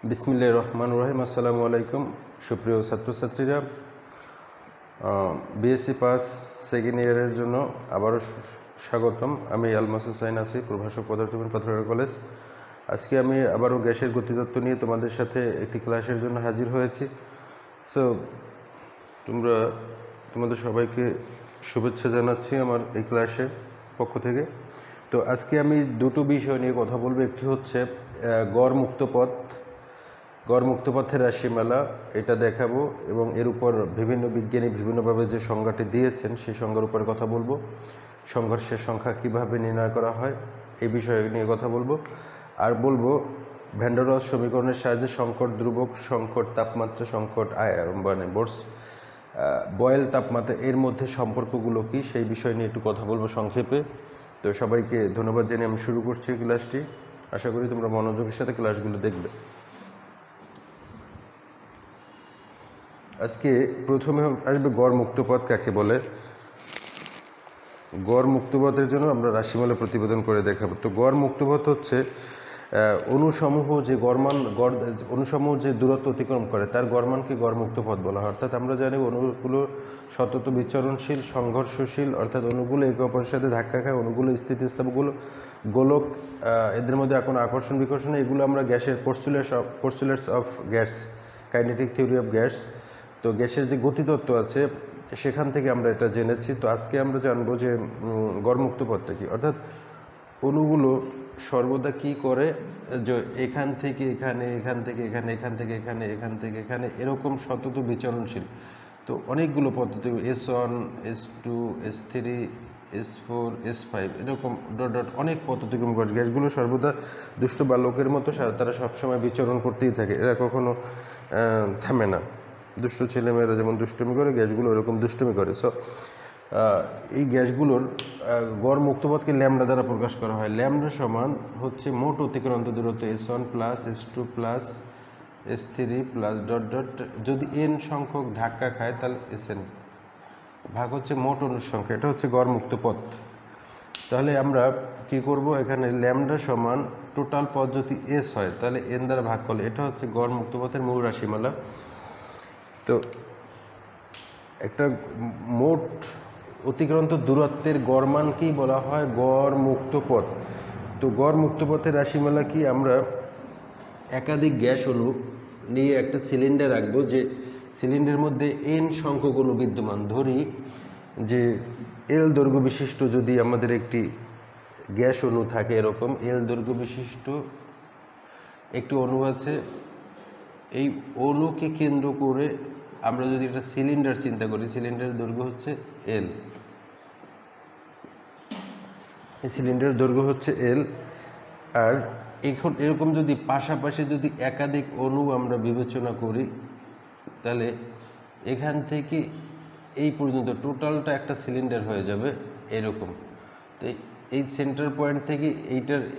বিসমিল্লাহির রহমানির রহিম। আসসালামু আলাইকুম সুপ্রিয় ছাত্রছাত্রীরা। বিএসসি পাস সেকেন্ড ইয়ারের জন্য আবারও স্বাগতম। আমি আলমাস হুসাইন আছি, প্রভাষক পদার্থবিজ্ঞান পাথরঘাটা কলেজ। আজকে আমি আবারও গ্যাসের গতিতত্ত্ব নিয়ে তোমাদের সাথে একটি ক্লাসের জন্য হাজির হয়েছি। সো তোমাদের সবাইকে শুভেচ্ছা জানাচ্ছি আমার এই ক্লাসের পক্ষ থেকে। তো আজকে আমি দুটো বিষয় নিয়ে কথা বলবো। একটি হচ্ছে গড় মুক্ত পথের রাশিমালা, এটা দেখাবো এবং এর উপর বিভিন্ন বিজ্ঞানী বিভিন্নভাবে যে সংজ্ঞাটি দিয়েছেন সেই সংজ্ঞার উপরে কথা বলবো। সংঘর্ষের সংখ্যা কিভাবে নির্ণয় করা হয় এই বিষয় নিয়ে কথা বলবো। আর বলবো ভ্যান ডের ওয়ালস সমীকরণের সাহায্যে সংকট ধ্রুবক, সংকট তাপমাত্রা, সংকট মানে বয়েল তাপমাত্রা এর মধ্যে সম্পর্কগুলো কি সেই বিষয় নিয়ে একটু কথা বলবো সংক্ষেপে। তো সবাইকে ধন্যবাদ জানিয়ে আমি শুরু করছি ক্লাসটি। আশা করি তোমরা মনোযোগের সাথে ক্লাসগুলো দেখবে। আজকে প্রথমে আসবে গড় মুক্তপথ কাকে বলে। গড় মুক্তপথের জন্য আমরা রাশিমালা প্রতিবেদন করে দেখাবো। তো গড় মুক্তপথ হচ্ছে অণুসমূহ যে অণুসমূহ যে দূরত্ব অতিক্রম করে তার গড়মানকে গড় মুক্তপথ বলা হয়। অর্থাৎ আমরা জানি অণুগুলো সতত বিচরণশীল, সংঘর্ষশীল, অর্থাৎ অণুগুলো একে অপরের সাথে ধাক্কা খায়, অণুগুলো স্থিতিস্থাপকগুলো গোলক, এদের মধ্যে এখন আকর্ষণ বিকর্ষণ, এগুলো আমরা গ্যাসের পোস্টুলেটস of gas, kinetic theory of gas. তো গ্যাসের যে গতিতত্ত্ব আছে সেখান থেকে আমরা এটা জেনেছি। তো আজকে আমরা জানবো যে গড় মুক্তপথটা কি, অর্থাৎ অণুগুলো সর্বদা কি করে, যে এখান থেকে এখানে, এখান থেকে এখানে, এখান থেকে এখানে, এখান থেকে এখানে, এরকম সতত বিচরণশীল। তো অনেকগুলো পদ্ধতি, S1, S2, S3, S4, S5, এরকম ডট অনেক পদ্ধতিক্রম করে গ্যাসগুলো সর্বদা দুষ্ট বালকের মতো তারা সবসময় বিচরণ করতেই থাকে, এরা কখনো থামে না। দুষ্ট ছেলেমেয়েরা যেমন দুষ্টুমি করে, গ্যাসগুলো ওরকম দুষ্টুমি করে। সো এই গ্যাসগুলোর গড় মুক্তপথকে ল্যামডা দ্বারা প্রকাশ করা হয়। ল্যামডা সমান হচ্ছে মোট অতিক্রান্ত দূরত্ব S1 plus S2 plus S3 plus dot যদি n সংখ্যক ধাক্কা খায় তাহলে Sn ভাগ হচ্ছে মোট অণুর সংখ্যা। এটা হচ্ছে গড় মুক্তপথ। তাহলে আমরা কি করব, এখানে ল্যামডা সমান টোটাল পথ যদি S হয় তাহলে n দ্বারা ভাগ করলে এটা হচ্ছে গড় মুক্তপথের মূল রাশিমালা। তো একটা মোট অতিক্রান্ত দূরত্বের গড়মান কি বলা হয়, গড় মুক্তপথ। তো গড় মুক্তপথের রাশিমালা কি, আমরা একাধিক গ্যাস অণু নিয়ে একটা সিলিন্ডার রাখবো, যে সিলিন্ডারের মধ্যে n সংখ্যক অণু বিদ্যমান। ধরি যে L দৈর্ঘ্য বিশিষ্ট যদি আমাদের একটি গ্যাস অণু থাকে, এরকম L দৈর্ঘ্য বিশিষ্ট একটি অণু আছে, এই অণুকে কেন্দ্র করে আমরা যদি একটা সিলিন্ডার চিন্তা করি, সিলিন্ডারের দৈর্ঘ্য হচ্ছে L, এই সিলিন্ডারের দৈর্ঘ্য হচ্ছে L। আর এখন এরকম যদি পাশাপাশি যদি একাধিক অণু আমরা বিবেচনা করি তাহলে এখান থেকে এই পর্যন্ত টোটালটা একটা সিলিন্ডার হয়ে যাবে এরকম। তো এই সেন্টার পয়েন্ট থেকে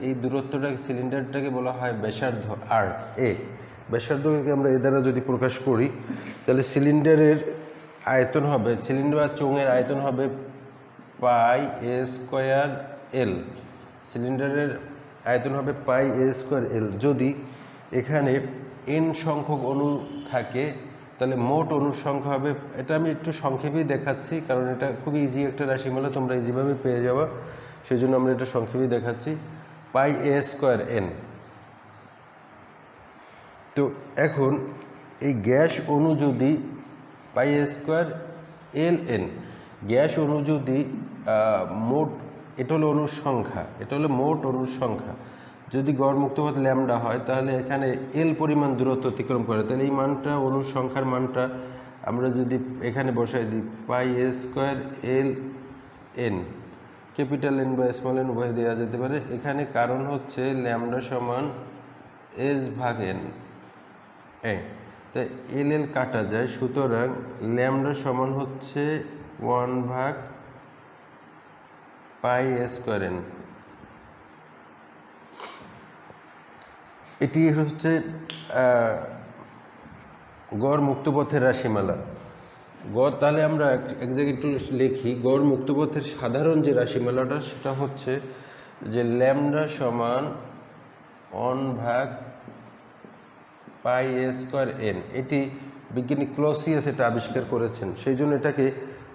এই দূরত্বটাকে, সিলিন্ডারটাকে বলা হয় ব্যাসার্ধ আর এ। ব্যাসার্ধকে আমরা এ দ্বারা যদি প্রকাশ করি তাহলে সিলিন্ডারের আয়তন হবে, সিলিন্ডার বা চোঙের আয়তন হবে পাই a স্কোয়ার L। সিলিন্ডারের আয়তন হবে পাই a স্কোয়ার L। যদি এখানে n সংখ্যক অণু থাকে তাহলে মোট অণুর সংখ্যা হবে, এটা আমি একটু সংক্ষেপেই দেখাচ্ছি কারণ এটা খুবই ইজি একটা রাশিমালা, তোমরা ইজিভাবে পেয়ে যাওয়া, সেই জন্য আমরা এটা সংক্ষেপেই দেখাচ্ছি, পাই a স্কোয়ার N। তো এখন এই গ্যাস অণু যদি পাই a স্কোয়ার Ln, গ্যাস অণু যদি মোট, এটা হলো অণুর সংখ্যা, এটা হলো মোট অণুর সংখ্যা, যদি গড় মুক্তপথ ল্যামডা হয় তাহলে এখানে L পরিমাণ দূরত্ব অতিক্রম করে, তাহলে এই মানটা, অণুর সংখ্যার মানটা আমরা যদি এখানে বসাই দিই, পাই a square Ln, capital N বা স্মল n উভয় দেওয়া যেতে পারে এখানে, কারণ হচ্ছে ল্যামডা সমান S ভাগ N। তাই L কাটা যায়, সুতরাং ল্যামডা সমান হচ্ছে 1 ভাগ পাই a স্কোয়ার N। এটি হচ্ছে গড় মুক্তপথের রাশিমালা। তাহলে আমরা এক জায়গায় একটু লিখি, গড় মুক্তপথের সাধারণ যে রাশিমালাটা সেটা হচ্ছে যে ল্যামডা সমান 1 ভাগ পাই এ স্কোয়ার এন, এটি বিজ্ঞানী ক্লসিয়াস এটা আবিষ্কার করেছেন, সেই জন্য এটাকে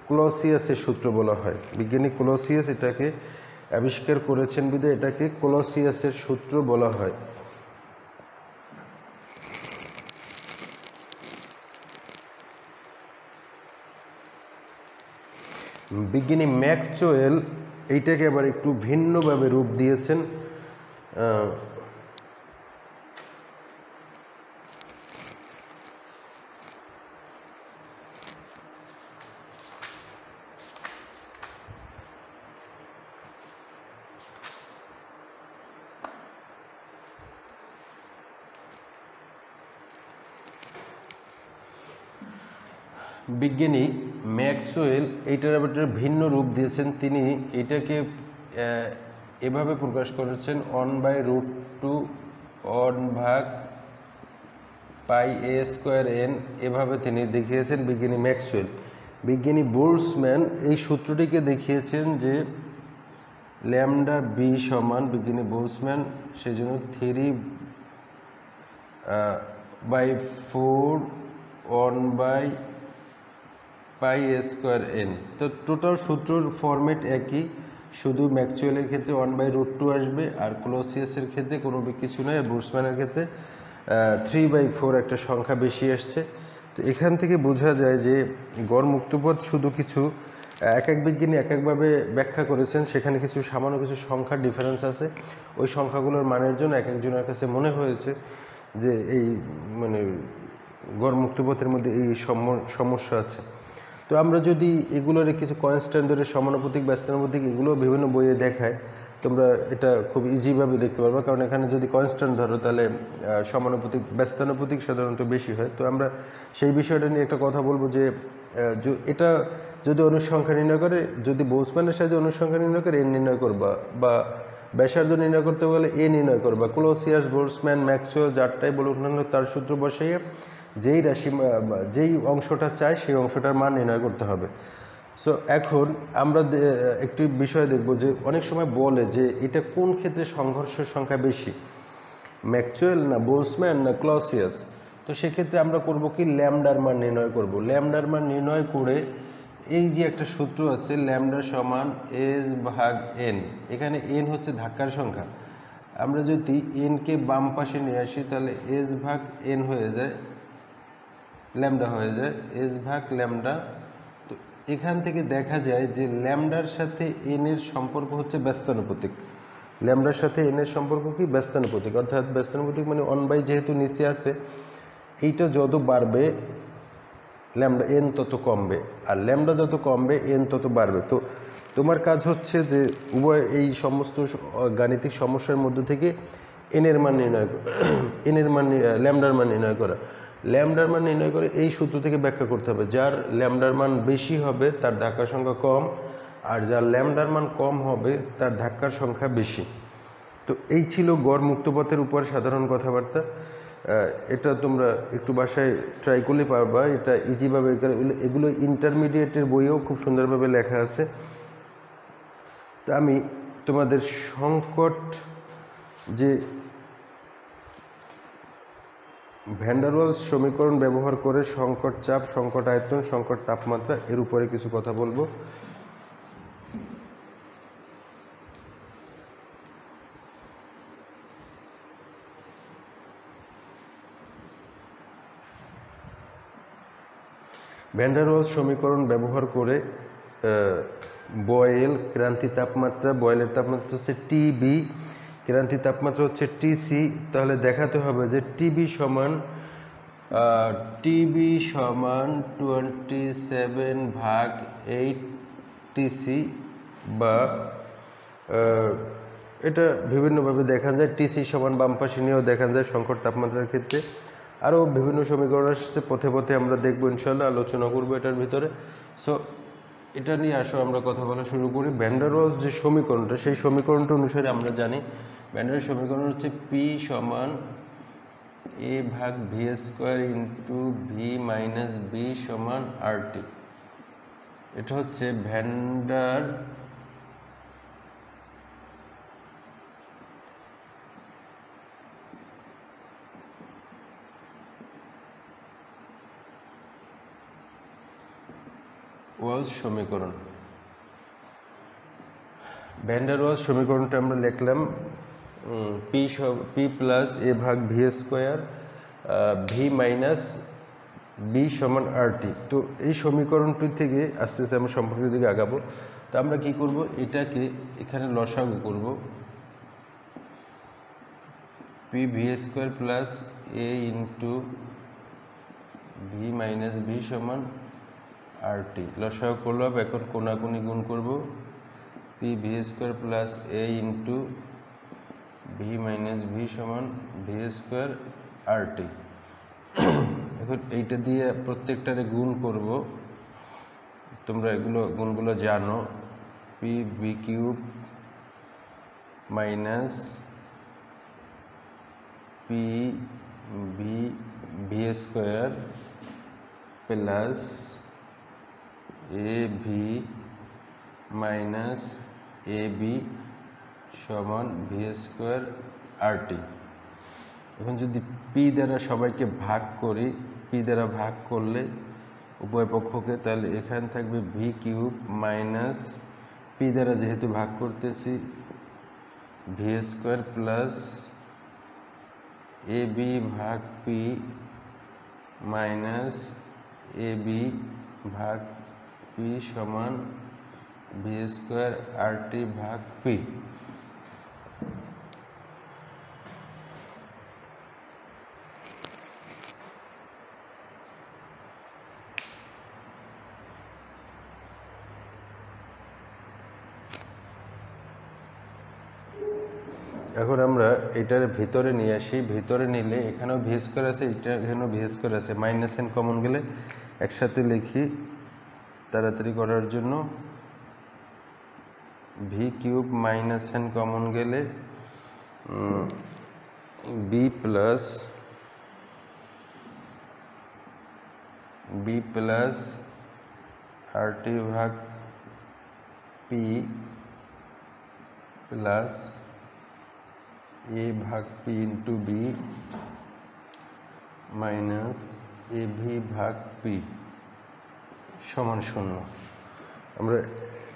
ক্লসিয়াসের সূত্র বলা হয়। বিজ্ঞানী ক্লসিয়াস এটাকে আবিষ্কার করেছেন বিধায় এটাকে ক্লসিয়াসের সূত্র বলা হয়। বিজ্ঞানী ম্যাক্সওয়েল এইটাকে আবার একটু ভিন্নভাবে রূপ দিয়েছেন। বিজ্ঞানী ম্যাক্সওয়েল এইটার আবার একটা ভিন্ন রূপ দিয়েছেন। তিনি এটাকে এভাবে প্রকাশ করেছেন 1/√2 1 পাই এ স্কোয়ার এন, এভাবে তিনি দেখিয়েছেন বিজ্ঞানী ম্যাক্সওয়েল। বিজ্ঞানী বোল্টজম্যান এই সূত্রটিকে দেখিয়েছেন যে ল্যামডা বি সমান, বিজ্ঞানী বোল্টজম্যান সেই জন্য 3/4 1 পাই এ স্কোয়ার এন। তো টোটাল সূত্রর ফরম্যাট একই, শুধু ম্যাক্সওয়েলের ক্ষেত্রে 1/√2 আসবে, আর ক্লসিয়াসের ক্ষেত্রে কোনো কিছু নয়, আর বোল্টজম্যানের ক্ষেত্রে 3/4 একটা সংখ্যা বেশি আসছে। তো এখান থেকে বোঝা যায় যে গড় মুক্তপথ শুধু কিছু এক এক বিজ্ঞানী এক একভাবে ব্যাখ্যা করেছেন, সেখানে কিছু সামান্য কিছু সংখ্যার ডিফারেন্স আছে। ওই সংখ্যাগুলোর মানের জন্য এক একজনের কাছে মনে হয়েছে যে এই মানে গড় মুক্তপথের মধ্যে এই সমস্যা আছে। তো আমরা যদি এগুলোর কিছু কনস্ট্যান্ট ধরে সমানুপাতিক ব্যস্তানুপাতিক এগুলো বিভিন্ন বইয়ে দেখায়, তোমরা এটা খুব ইজিভাবে দেখতে পারবে, কারণ এখানে যদি কনস্ট্যান্ট ধরো তাহলে সমানুপাতিক ব্যস্তানুপাতিক সাধারণত বেশি হয়। তো আমরা সেই বিষয়টা নিয়ে একটা কথা বলবো যে এটা যদি অনুসংখ্যা নির্ণয় করে, যদি বোল্টজম্যানের সাহায্যে অনুসংখ্যা নির্ণয় করে এন নির্ণয় করবা, বা ব্যাসার্ধ নির্ণয় করতে গেলে এ নির্ণয় করবা, ক্লসিয়াস বোল্টজম্যান ম্যাক্সওয়েল যারটাই বলুক না তার সূত্র বসাইয়ে যেই রাশি যেই অংশটা চাই সেই অংশটার মান নির্ণয় করতে হবে। সো এখন আমরা একটি বিষয় দেখব যে অনেক সময় বলে যে এটা কোন ক্ষেত্রে সংঘর্ষের সংখ্যা বেশি, ম্যাক্সওয়েল না বোল্টজম্যান না ক্লসিয়াস। তো সেক্ষেত্রে আমরা করব কি, ল্যামডার মান নির্ণয় করব। ল্যামডার মান নির্ণয় করে এই যে একটা সূত্র আছে ল্যামডা সমান S/N, এখানে এন হচ্ছে ধাক্কার সংখ্যা। আমরা যদি এনকে বাম পাশে নিয়ে আসি তাহলে S/N হয়ে যায়, ল্যামডা হয়ে যায় S/ল্যামডা। তো এখান থেকে দেখা যায় যে ল্যামডার সাথে এন এর সম্পর্ক হচ্ছে ব্যস্তানুপাতিক। ল্যামডার সাথে এন এর সম্পর্ক কি ব্যস্তানুপাতিক, অর্থাৎ ব্যস্তানুপাতিক মানে 1/, যেহেতু নিচে আছে এইটা যত বাড়বে ল্যামডা এন তত কমবে, আর ল্যামডা যত কমবে এন তত বাড়বে। তো তোমার কাজ হচ্ছে যে উভয় এই সমস্ত গাণিতিক সমস্যার মধ্যে থেকে এনের মান নির্ণয় এনের মান ল্যামডার মান নির্ণয় করা। ল্যামডার মান নির্ণয় করে এই সূত্র থেকে ব্যাখ্যা করতে হবে যার ল্যামডার মান বেশি হবে তার ধাক্কার সংখ্যা কম, আর যার ল্যামডার মান কম হবে তার ধাক্কার সংখ্যা বেশি। তো এই ছিল গড় মুক্তপথের উপর সাধারণ কথাবার্তা। এটা তোমরা একটু বাসায় ট্রাই করলে পারবা, এটা ইজিভাবে। এগুলো ইন্টারমিডিয়েটের বইয়েও খুব সুন্দরভাবে লেখা আছে। তা আমি তোমাদের সংকট যে ভ্যান ডার ওয়ালস সমীকরণ ব্যবহার করে সংকট চাপ, সংকট আয়তন, সংকট তাপমাত্রা এর উপরে কিছু কথা বলবো। ভ্যান ডার ওয়ালস সমীকরণ ব্যবহার করে বয়েল ক্রান্তি তাপমাত্রা, বয়েলের তাপমাত্রা হচ্ছে টিবি, ক্রান্তি তাপমাত্রা হচ্ছে টিসি। তাহলে দেখাতে হবে যে টিবি সমান 27/8 টিসি, বা এটা বিভিন্নভাবে দেখা যায়। টিসি সমান বাম পাশে নিয়েও দেখা যায় সংকট তাপমাত্রার ক্ষেত্রে। আরও বিভিন্ন সমীকরণ আসছে, পথে পথে আমরা দেখবো, ইনশাল্লাহ আলোচনা করবো এটার ভিতরে। সো এটা নিয়ে আসো আমরা কথা বলা শুরু করি। ভ্যান ডার ওয়ালস যে সমীকরণটা, সেই সমীকরণটা অনুসারে আমরা জানি ভ্যান ডার সমীকরণ হচ্ছে পি সমান A/V² into V minus B সমান RT। এটা হচ্ছে ভ্যান ডার ওয়ালস সমীকরণ। ভ্যান ডার ওয়ালস সমীকরণটা আমরা লিখলাম পি প্লাস এ ভাগ V square V minus B সমান আর টি। তো এই সমীকরণটি থেকে আস্তে আস্তে আমরা সম্পর্কের দিকে আগাবো। তো আমরা কি করব, এটাকে এখানে লসাগু করব, পি ভি স্কোয়ার প্লাস এ ইন্টু ভি মাইনাস বি সমান আর টি। লসাগু করলাম, এখন কোনাকুনি গুণ করব, পি ভি স্কোয়ার প্লাস এ ইন্টু ভি মাইনাস ভি সমান ভি স্কোয়ার আর টি। এখন এইটা দিয়ে প্রত্যেকটারে গুণ করব, তোমরা এগুলো গুণগুলো জানো, P V cube minus P V V square plus A V minus A B সমান ভি স্কোয়ার আর টি। এখন যদি পি দ্বারা সবাইকে ভাগ করি, পি দ্বারা ভাগ করলে উভয় পক্ষকে, তাহলে এখানে থাকবে ভি কিউব মাইনাস পি দ্বারা যেহেতু ভাগ করতেছি V square plus A B ভাগ পি মাইনাস এ বি ভাগ পি সমান ভি স্কোয়ার আর টি ভাগ পি। এখন আমরা এটার ভিতরে নিয়ে আসি, ভিতরে নিলে এখানেও ভি স্কোয়ার আছে, এখানেও ভি স্কোয়ার আছে, মাইনাস এন কমন গেলে একসাথে লিখি তাড়াতাড়ি করার জন্য, V cube minus N common গেলে বি প্লাস আর টি ভাগ পি প্লাস এ ভাগ P into B minus A V ভাগ পি সমান 0। আমরা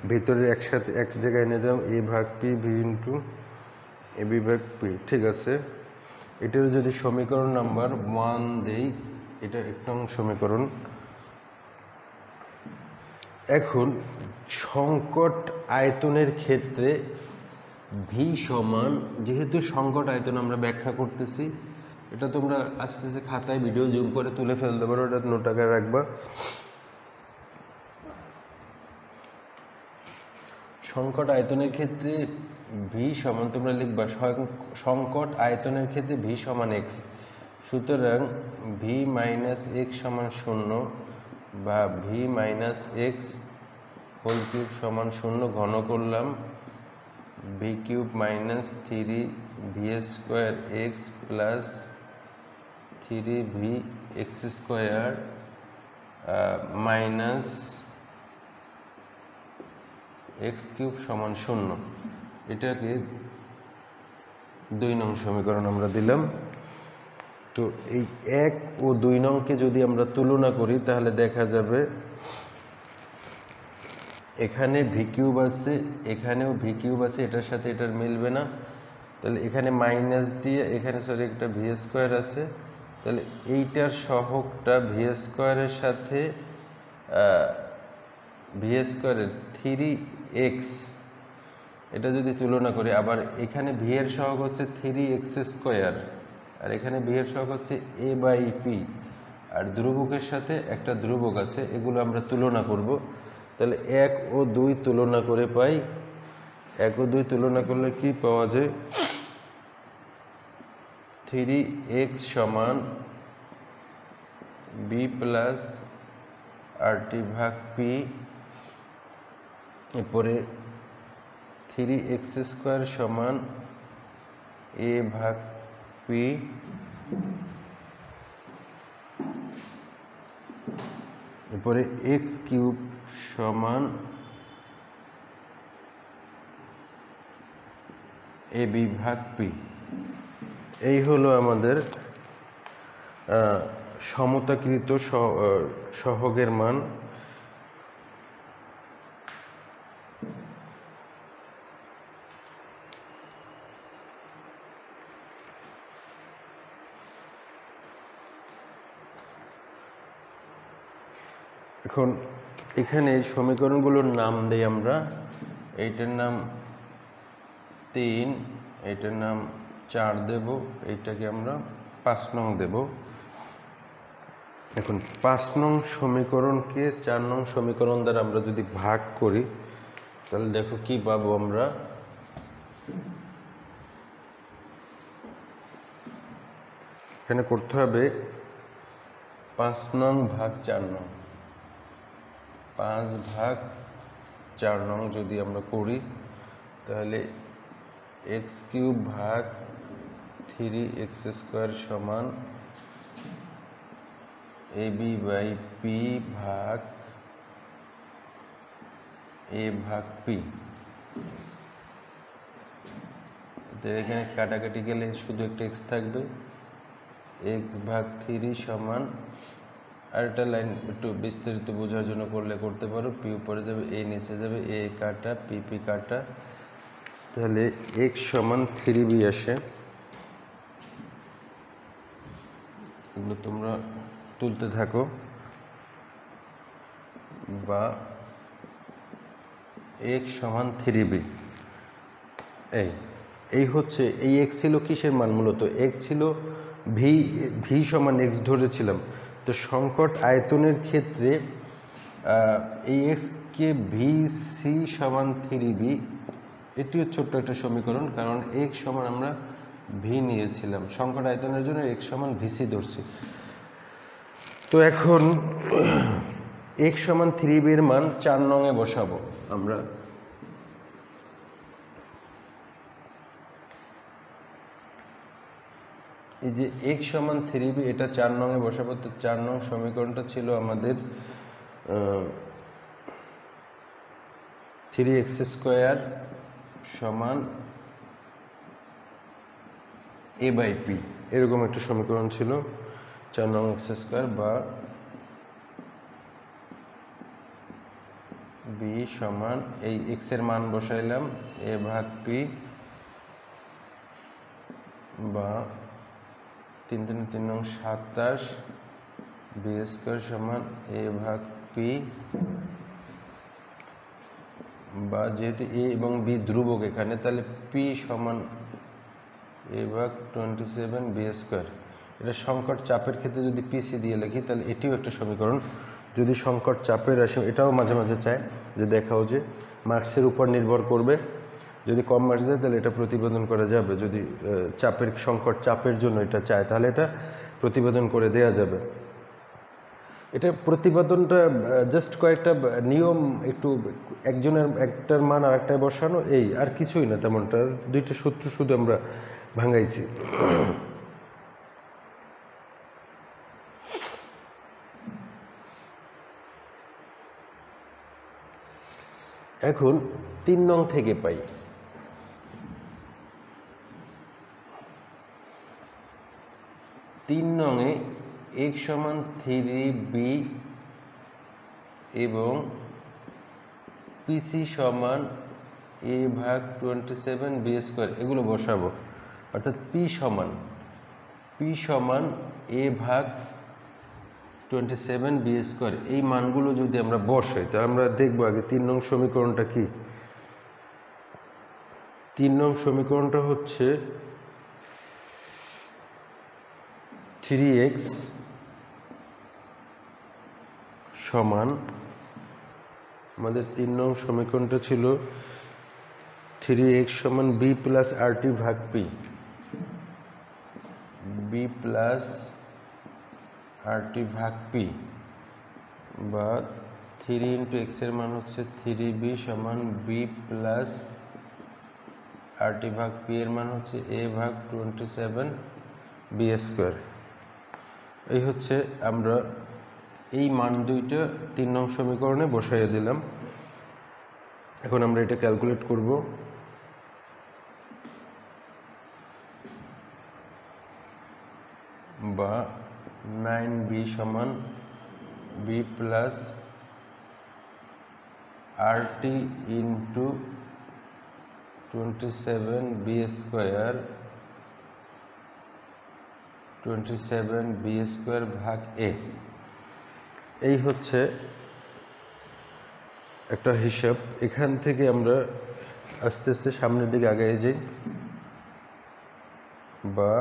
ভিতরে একসাথে এক জায়গায় এনে দিলাম এ ভাগ P V into A B ভাগ পি, ঠিক আছে। এটার যদি সমীকরণ নাম্বার 1 দেই, এটা 1 নং সমীকরণ। এখন সংকট আয়তনের ক্ষেত্রে ভি সমান, যেহেতু সংকট আয়তন আমরা ব্যাখ্যা করতেছি, এটা তোমরা আস্তে আস্তে খাতায় ভিডিও জুম করে তুলে ফেলতে পারো, এটা নোট আকারে রাখবা। সংকট আয়তনের ক্ষেত্রে ভি সমান তোমরা লিখবা সংকট আয়তনের ক্ষেত্রে ভি সমান এক্স, সুতরাং ভি মাইনাস এক্স সমান 0 বা V minus X whole cube সমান 0 ঘন করলাম, V cube minus 3 V square X plus 3 V X square minus X cube সমান 0। এটাকে 2 নং সমীকরণ আমরা দিলাম। তো এই 1 ও 2 নংকে যদি আমরা তুলনা করি তাহলে দেখা যাবে এখানে ভি কিউব আছে, এখানেও ভি কিউব আছে, এটার সাথে এটার মিলবে না, তাহলে এখানে মাইনাস দিয়ে এখানে একটা ভি স্কোয়ার আছে, তাহলে এইটার সহগটা ভি স্কোয়ারের সাথে ভি স্কোয়ারের 3x, এটা যদি তুলনা করি, আবার এখানে ভি এর সহগ হচ্ছে 3x স্কোয়ার, আর এখানে ভি এর সহগ হচ্ছে এ বাই পি, আর ধ্রুবকের সাথে একটা ধ্রুবক আছে, এগুলো আমরা তুলনা করব। তাহলে 1 ও 2 তুলনা করে পাই, 1 ও 2 তুলনা করলে কি পাওয়া যায়, 3x সমান বি প্লাস আর টি ভাগ পি, এরপরে 3x স্কোয়ার সমান এ ভাগ পি, এরপরে এক্স কিউব সমান এ বি ভাগ পি। এই হলো আমাদের সমতাকৃত সহগের মান। এখন এখানে সমীকরণগুলোর নাম দেই আমরা। এইটার নাম 3, এইটার নাম 4 দেব, এইটাকে আমরা 5 নং দেব। এখন 5 নং সমীকরণকে 4 নং সমীকরণ দ্বারা আমরা যদি ভাগ করি তাহলে দেখো কি পাবো আমরা। এখানে করতে হবে 5 নং ভাগ 4 নং, 5 ভাগ 4 নং যদি আমরা করি তাহলে x³ ভাগ 3x² সমান ab/p ভাগ a ভাগ p। এখানে কাটাকাটি গেলে শুধু একটা x থাকবে, x ভাগ 3 সমান, আর একটা লাইন একটু বিস্তারিত বোঝার জন্য করলে করতে পারো, p উপরে যাবে, a নিচে যাবে, a কাটা p কাটা, তাহলে x সমান 3b আসে। এগুলো তোমরা তুলতে থাকো, বা x সমান 3b। এই হচ্ছে এই x ছিল কিসের মান? মূলত x ছিল v সমান x ধরেছিলাম। তো সংকট আয়তনের ক্ষেত্রে এই x কে vc সমান 3b, এটিও ছোট্ট একটা সমীকরণ, কারণ x সমান আমরা v নিয়েছিলাম, সংকট আয়তনের জন্য x সমান vc ধরছি। তো এখন x সমান 3b এর মান 4 নং এ বসাবো আমরা। এই যে x সমান 3b, এটা 4 নং এ বসাবো। তো 4 নং সমীকরণটা ছিল আমাদের 3x² সমান a/p, এরকম একটা সমীকরণ ছিল। 4 নং x² বা b সমান, এই x এর মান বসাইলাম a ভাগ p, বা 3 নং 27 b² সমান a ভাগ p, বা যেহেতু a এবং b ধ্রুবক এখানে, তাহলে p সমান a ভাগ 27 b²। এটা সংকট চাপের ক্ষেত্রে যদি pc দিয়ে লিখি তাহলে এটিও একটা সমীকরণ। যদি সংকট চাপের রাশি, এটাও মাঝে মাঝে চায় যে দেখাও যে মার্কসের উপর নির্ভর করবে, যদি কম মার্কস দেয় তাহলে এটা প্রতিবেদন করা যাবে। যদি চাপের সংকট চাপের জন্য এটা চায় তাহলে এটা প্রতিবেদন করে দেয়া যাবে। এটা প্রতিবেদনটা জাস্ট কয়েকটা নিয়ম, একটু একজনের একটার মান আর একটায় বসানো, এই আর কিছুই না তেমনটা, দুইটা সূত্র শুধু আমরা ভাঙাইছি। এখন 3 নং থেকে পাই। 3 নংয়ে x সমান 3b এবং pc সমান a ভাগ 27 b², এগুলো বসাবো। অর্থাৎ p সমান a ভাগ 27 b², এই মানগুলো যদি আমরা বসাই তাহলে আমরা দেখবো আগে 3 নং সমীকরণটা কি। 3 নং সমীকরণটা হচ্ছে 3x সমান, আমাদের 3 নং সমীকরণটা ছিল 3x সমান b প্লাস rt ভাগ p, b প্লাস rt ভাগ p, বা 3 × x এর মান হচ্ছে 3b সমান b প্লাস rt ভাগ p এর মান হচ্ছে a ভাগ 27 b²। এই হচ্ছে আমরা এই মান দুইটা 3 নং সমীকরণে বসাইয়ে দিলাম। এখন আমরা এটা ক্যালকুলেট করব। বা 9b সমান b plus rt into 27 b² 27 b² ভাগ a। এই হচ্ছে একটা হিসাব। এখান থেকে আমরা আস্তে আস্তে সামনের দিকে আগায় যাই, বা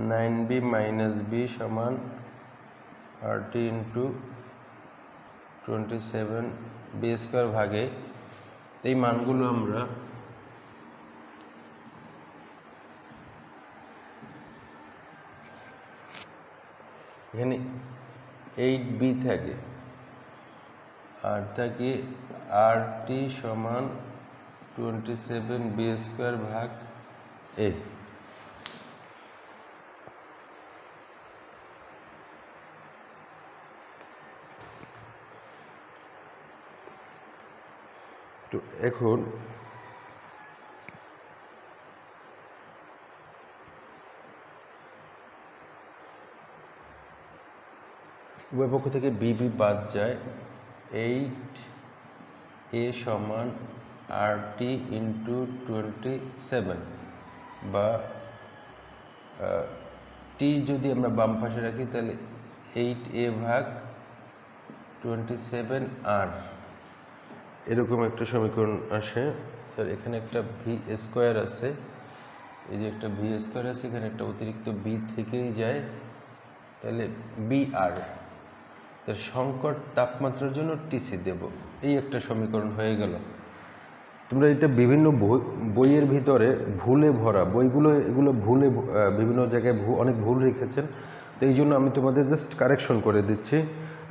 9b - b সমান RT ইন্টু 27b² ভাগে এই মানগুলো আমরা এখানে 8b থাকে, আর থাকে RT সমান 27b² ভাগ a। তো এখন উভয় পক্ষ থেকে বিবি বাদ যায়, 8a সমান RT ইন্টু 27, বা টি যদি আমরা বাম পাশে রাখি তাহলে 8a ভাগ 27R, এরকম একটা সমীকরণ আসে। আর এখানে একটা v² আছে, এই যে একটা v² আছে, এখানে একটা অতিরিক্ত বি থেকেই যায়, তাহলে BR, তার সংকট তাপমাত্রার জন্য TC দেব, এই একটা সমীকরণ হয়ে গেল। তোমরা এটা বিভিন্ন বইয়ের ভিতরে ভুলে ভরা বইগুলো, এগুলো ভুলে বিভিন্ন জায়গায় অনেক ভুল রেখেছেন, তো এই জন্য আমি তোমাদের জাস্ট কারেকশন করে দিচ্ছি।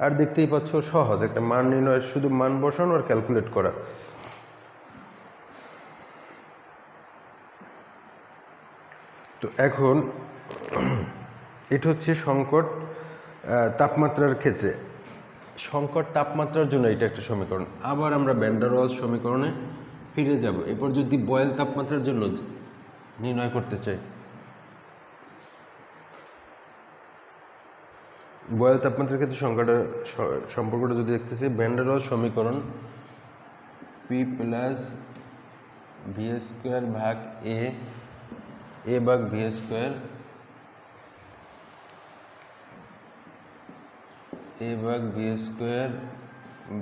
আর দেখতেই পাচ্ছ সহজ একটা মান নির্ণয়, শুধু মান বসানো আর ক্যালকুলেট করা। তো এখন এটা হচ্ছে সংকট তাপমাত্রার ক্ষেত্রে, সংকট তাপমাত্রার জন্য এটা একটা সমীকরণ। আবার আমরা ভ্যান ডার ওয়ালস সমীকরণে ফিরে যাব। এরপর যদি বয়েল তাপমাত্রার জন্য নির্ণয় করতে চাই, বয়েল তাপমাত্রার ক্ষেত্রে সম্পর্কটা যদি দেখতেছি, ভ্যান ডার ওয়ালস সমীকরণ P প্লাস v² ভাগ a ভাগ v² a ভাগ v²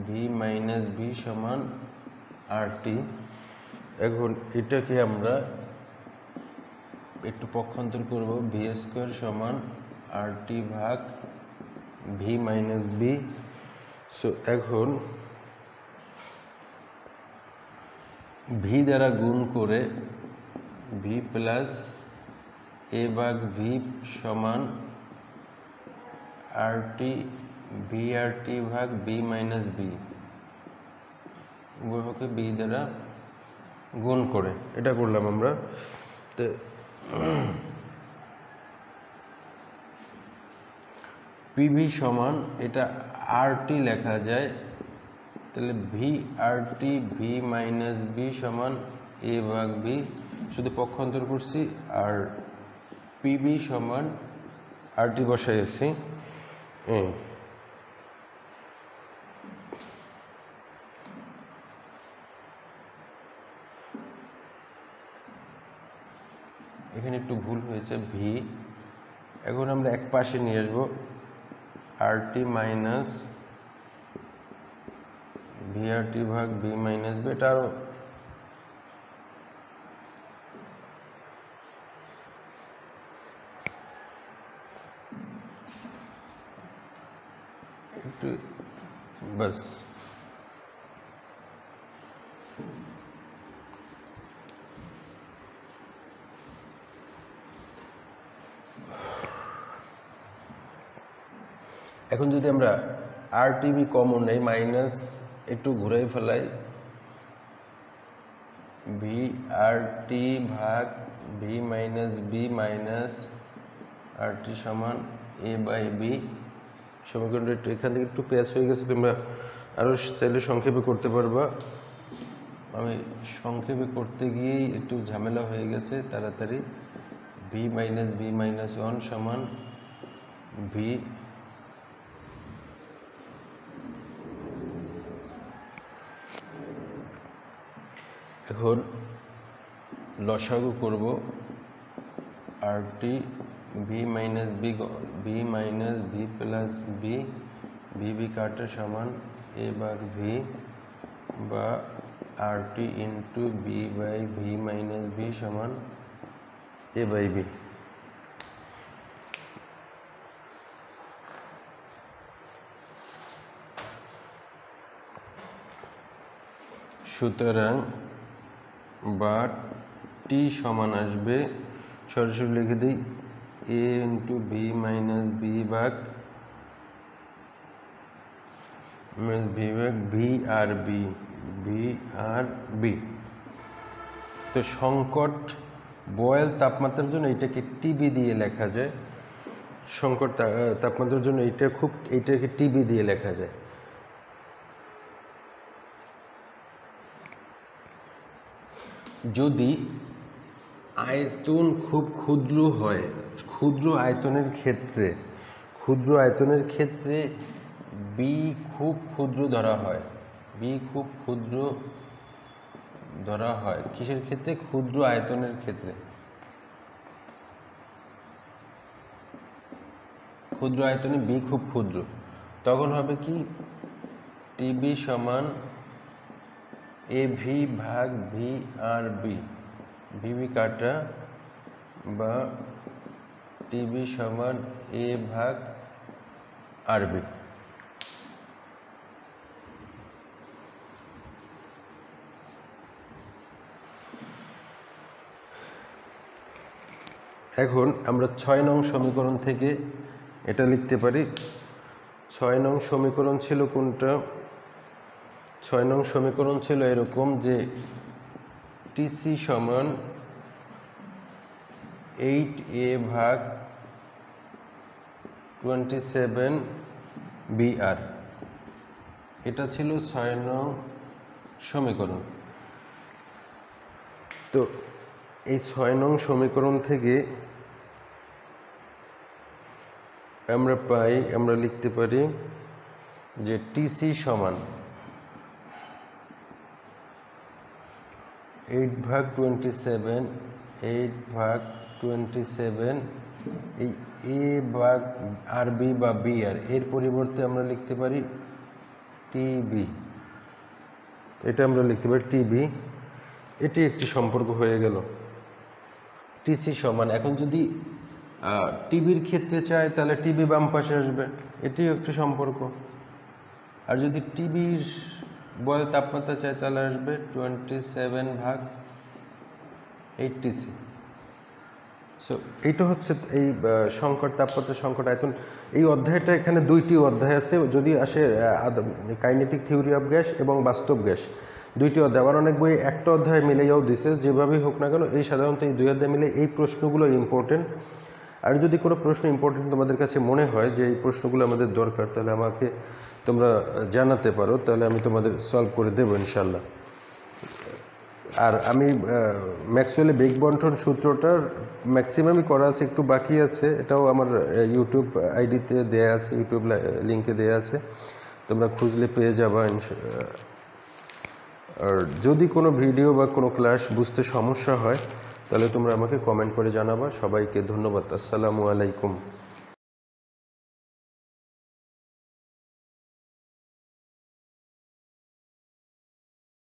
v - b সমান RT। এখন এটাকে আমরা একটু পক্ষান্তর করব, v² সমান RT ভাগ v - b। সো এখন v দ্বারা গুণ করে v প্লাস a ভাগ v সমান RT VRT ভাগ b - b, উভয়পক্ষে b দ্বারা গুণ করে এটা করলাম আমরা। তো PV সমান এটা RT লেখা যায়, তাহলে VRT v - b সমান a ভাগ b, শুধু পক্ষান্তর করছি, আর PV সমান RT বসাইছি। এখানে একটু ভুল হয়েছে, ভি এখন আমরা এক পাশে নিয়ে আসবো, RT মাইনাস VRT ভাগ b - b, এটা আরো একটু বাস। এখন যদি আমরা RTB কমন নেই, মাইনাস একটু ঘুরাই ফেলাই, VRT ভাগ v - b মাইনাস RT সমান a বাই b। সমীকরণটা একটু এখান থেকে একটু প্যাচ হয়ে গেছে, তোমরা আরও চাইলে সংক্ষেপে করতে পারবা। আমি সংক্ষেপে করতে গিয়েই একটু ঝামেলা হয়ে গেছে, তাড়াতাড়ি v - b - 1 সমান v এখন লসাগু করব, RT v - b plus b, v কাটে সমান এ ভাগ ভি বা RT into B by V minus V সমান এ বাই বি। সুতরাং বা টি সমান আসবে, সরাসরি লিখে দিই, এ ইন্টু ভি মাইনাস বি ভাগ ভি আর বি। তো সংকট বয়েল তাপমাত্রার জন্য এটাকে টিবি দিয়ে লেখা যায়, সংকট তাপমাত্রার জন্য এইটাকে টিবি দিয়ে লেখা যায়। যদি আয়তন খুব ক্ষুদ্র হয়, ক্ষুদ্র আয়তনের ক্ষেত্রে বি খুব ক্ষুদ্র ধরা হয়, কিসের ক্ষেত্রে? ক্ষুদ্র আয়তনের ক্ষেত্রে। ক্ষুদ্র আয়তনে বি খুব ক্ষুদ্র, তখন হবে কি? টিবি সমান এ ভি ভাগ ভি আর বি, ভিবি কাটা, বা টিবি সমান এ ভাগ আর বি। এখন আমরা 6 নং সমীকরণ থেকে এটা লিখতে পারি। 6 নং সমীকরণ ছিল কোনটা? 6 নং সমীকরণ ছিল এরকম যে টিসি সমান 8a ভাগ 27 বিআর। এটা ছিল 6 নং সমীকরণ। তো এই 6 নং সমীকরণ থেকে আমরা লিখতে পারি যে টিসি সমান 8 ভাগ 27, এই এ ভাগ আর বি বা বি আর, এর পরিবর্তে আমরা লিখতে পারি টিবি। এটা আমরা লিখতে পারি টিবি। এটি একটি সম্পর্ক হয়ে গেল। টিসি সমান, এখন যদি টিবির ক্ষেত্রে চাই তাহলে টিবি বাম পাশে আসবে, এটিও একটি সম্পর্ক। আর যদি টিবির বয়েল তাপমাত্রা চাই তাহলে আসবে 27 ভাগ 8TC। সো এইটা হচ্ছে এই সংকট তাপমাত্রা, সংকট আয়তন। এই অধ্যায়টা, এখানে 2টি অধ্যায় আছে, যদি আসে কাইনেটিক থিওরি অফ গ্যাস এবং বাস্তব গ্যাস, 2টি অধ্যায়। আবার অনেক বই একটা অধ্যায় মিলেও দিছে, যেভাবেই হোক না কেন এই সাধারণত এই 2 অধ্যায় মিলে এই প্রশ্নগুলো ইম্পর্টেন্ট। আর যদি কোনো প্রশ্ন ইম্পর্টেন্ট তোমাদের কাছে মনে হয় যে এই প্রশ্নগুলো আমাদের দরকার, তাহলে আমাকে তোমরা জানাতে পারো, তাহলে আমি তোমাদের সলভ করে দেবো ইনশাল্লাহ। আর আমি ম্যাক্সওয়েলের বেগ বণ্টন সূত্রটার ম্যাক্সিমামই করা আছে, একটু বাকি আছে। এটাও আমার ইউটিউব আইডিতে দেয়া আছে, ইউটিউব লিঙ্কে দেয়া আছে, তোমরা খুঁজলে পেয়ে যাবা। আর যদি কোনো ভিডিও বা কোনো ক্লাস বুঝতে সমস্যা হয় তাহলে তোমরা আমাকে কমেন্ট করে জানাবা। সবাইকে ধন্যবাদ। আসসালামু আলাইকুম।